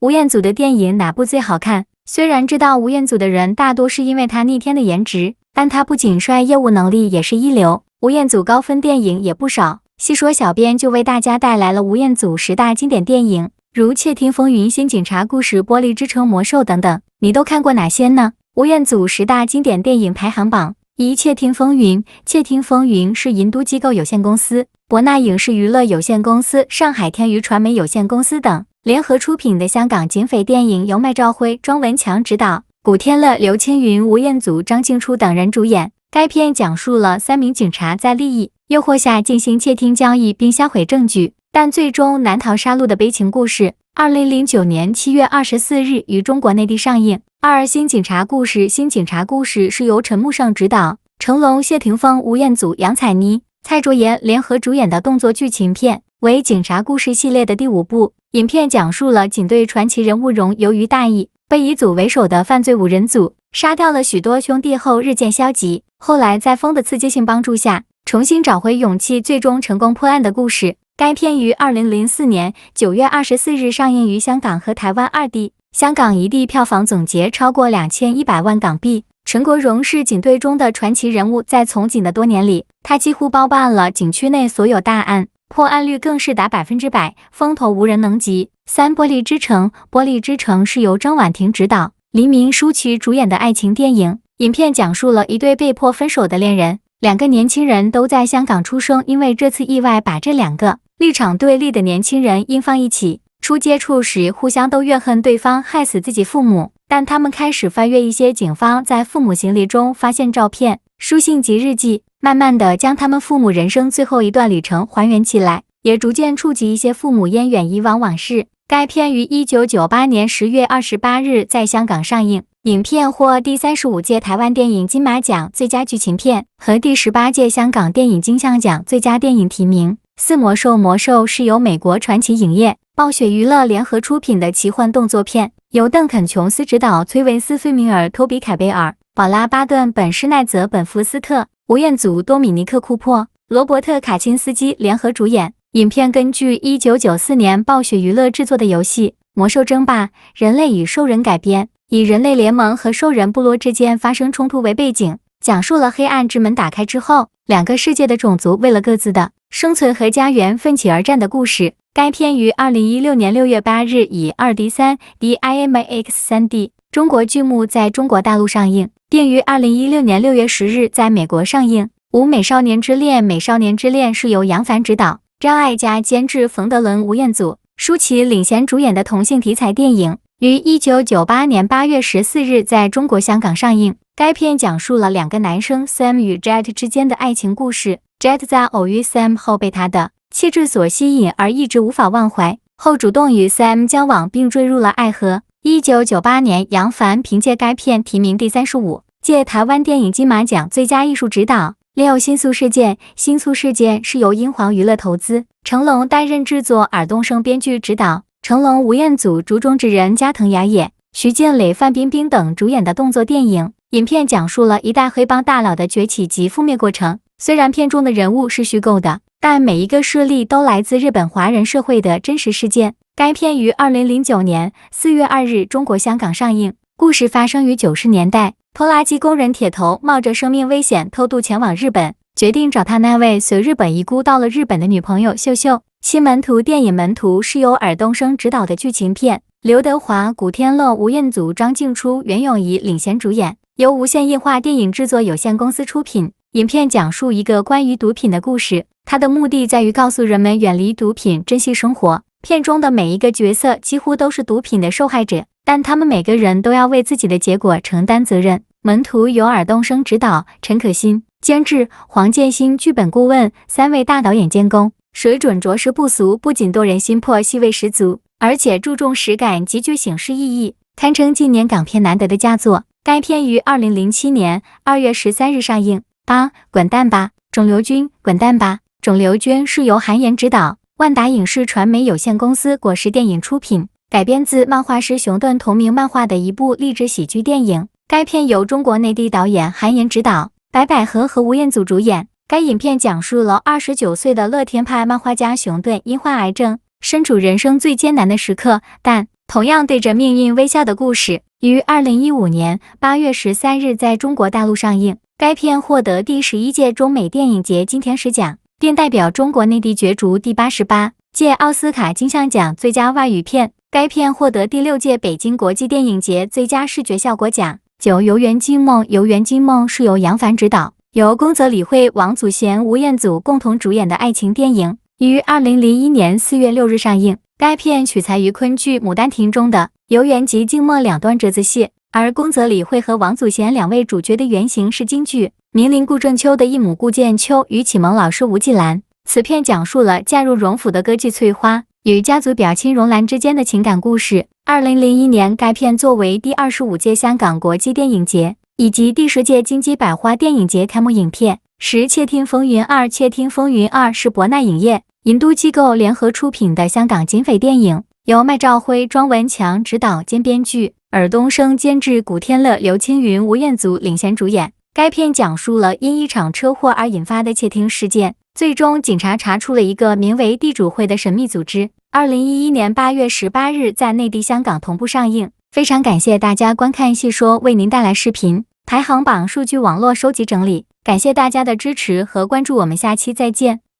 吴彦祖的电影哪部最好看？虽然知道吴彦祖的人大多是因为他逆天的颜值，但他不仅帅，业务能力也是一流。吴彦祖高分电影也不少，细说小编就为大家带来了吴彦祖10大经典电影，如《窃听风云》、《新警察故事》、《玻璃之城》、《魔兽》等等，你都看过哪些呢？吴彦祖10大经典电影排行榜：1. 窃听风云。窃听风云是银都机构有限公司、博纳影视娱乐有限公司、上海天娱传媒有限公司等联合出品的香港警匪电影，由麦兆辉、庄文强执导，古天乐、刘青云、吴彦祖、张静初等人主演。该片讲述了3名警察在利益诱惑下进行窃听交易并销毁证据，但最终难逃杀戮的悲情故事。2009年7月24日于中国内地上映。2. 新警察故事。新警察故事是由陈木胜执导，成龙、谢霆锋、吴彦祖、杨采妮、蔡卓妍联合主演的动作剧情片，为警察故事系列的第5部。影片讲述了警队传奇人物荣由于大意，被以组为首的犯罪5人组杀掉了许多兄弟后日渐消极，后来在风的刺激性帮助下重新找回勇气，最终成功破案的故事。该片于2004年9月24日上映于香港和台湾2地，香港1地票房总结超过2100万港币。陈国荣是警队中的传奇人物，在从警的多年里，他几乎包办了警区内所有大案，破案率更是达100%，风头无人能及。3. 玻璃之城。玻璃之城是由张婉婷执导，黎明、舒淇主演的爱情电影。影片讲述了一对被迫分手的恋人，2个年轻人都在香港出生，因为这次意外把这2个立场对立的年轻人硬放一起。初接触时互相都怨恨对方害死自己父母，但他们开始翻阅一些警方在父母行李中发现照片、书信及日记，慢慢的将他们父母人生最后一段里程还原起来，也逐渐触及一些父母烟远以往往事。该片于1998年10月28日在香港上映。影片获第35届台湾电影金马奖最佳剧情片和第18届香港电影金像奖最佳电影提名。4. 魔兽。魔兽是由美国传奇影业、暴雪娱乐联合出品的奇幻动作片，由邓肯·琼斯执导，崔维斯·费米尔、托比·凯贝尔、宝拉·巴顿、本·施奈泽、本·福斯特、吴彦祖、多米尼克·库珀、罗伯特·卡钦斯基联合主演。影片根据1994年暴雪娱乐制作的游戏《魔兽争霸：人类与兽人》改编，以人类联盟和兽人部落之间发生冲突为背景，讲述了黑暗之门打开之后，2个世界的种族为了各自的生存和家园奋起而战的故事。该片于2016年6月8日以 2D、3D IMAX 3D 中国剧目在中国大陆上映，并于2016年6月10日在美国上映。5. 美少年之恋。美少年之恋是由杨凡执导，张艾嘉监制，冯德伦、吴彦祖、舒淇领衔主演的同性题材电影，于1998年8月14日在中国香港上映。该片讲述了2个男生 Sam 与 Jet 之间的爱情故事。Jet 在偶遇 Sam 后被他的气质所吸引，而一直无法忘怀，后主动与 Sam 交往并坠入了爱河。1998年，杨凡凭借该片提名第35届台湾电影金马奖最佳艺术指导。6. 新宿事件。新宿事件是由英皇娱乐投资，成龙担任制作，尔冬升编剧指导，成龙、吴彦祖、竹中直人、加藤雅也、徐静蕾、范冰冰等主演的动作电影。影片讲述了一代黑帮大佬的崛起及覆灭过程。虽然片中的人物是虚构的，但每一个势力都来自日本华人社会的真实事件。该片于2009年4月2日中国香港上映。故事发生于90年代，拖拉机工人铁头冒着生命危险偷渡前往日本，决定找他那位随日本遗孤到了日本的女朋友秀秀。新门徒。电影《门徒》是由尔冬升执导的剧情片，刘德华、古天乐、吴彦祖、张静初、袁咏仪领衔主演，由无线映画电影制作有限公司出品。影片讲述一个关于毒品的故事，它的目的在于告诉人们远离毒品，珍惜生活。片中的每一个角色几乎都是毒品的受害者，但他们每个人都要为自己的结果承担责任。门徒由尔冬升执导，陈可辛监制，黄建新剧本顾问，3位大导演监工，水准着实不俗，不仅动人心魄，戏味十足，而且注重实感，极具醒世意义，堪称近年港片难得的佳作。该片于2007年2月13日上映。8. 滚蛋吧，肿瘤君。滚蛋吧，肿瘤君是由韩延执导，万达影视传媒有限公司果实电影出品，改编自漫画师熊顿同名漫画的一部励志喜剧电影。该片由中国内地导演韩延执导，白百合和吴彦祖主演。该影片讲述了29岁的乐天派漫画家熊顿因患癌症，身处人生最艰难的时刻，但同样对着命运微笑的故事，于2015年8月13日在中国大陆上映。该片获得第11届中美电影节金田石奖，并代表中国内地角逐第88届奥斯卡金像奖最佳外语片。该片获得第6届北京国际电影节最佳视觉效果奖。9游园惊梦，游园惊梦是由杨凡执导，由宫泽理惠、王祖贤、吴彦祖共同主演的爱情电影，于2001年4月6日上映。该片取材于昆剧《牡丹亭》中的游园及静默两段折子戏，而宫泽理惠和王祖贤两位主角的原型是京剧《明灵顾正秋》的义母顾剑秋与启蒙老师吴季兰。此片讲述了嫁入荣府的歌妓翠花与家族表亲荣兰之间的情感故事。2001年，该片作为第25届香港国际电影节以及第10届金鸡百花电影节开幕影片。《窃听风云2》《窃听风云2》是博纳影业、银都机构联合出品的香港警匪电影，由麦兆辉、庄文强执导兼编剧，尔冬升监制，古天乐、刘青云、吴彦祖领衔主演。该片讲述了因一场车祸而引发的窃听事件，最终警察查出了一个名为地主会的神秘组织。2011年8月18日在内地、香港同步上映。非常感谢大家观看细说为您带来视频排行榜数据网络收集整理，感谢大家的支持和关注，我们下期再见。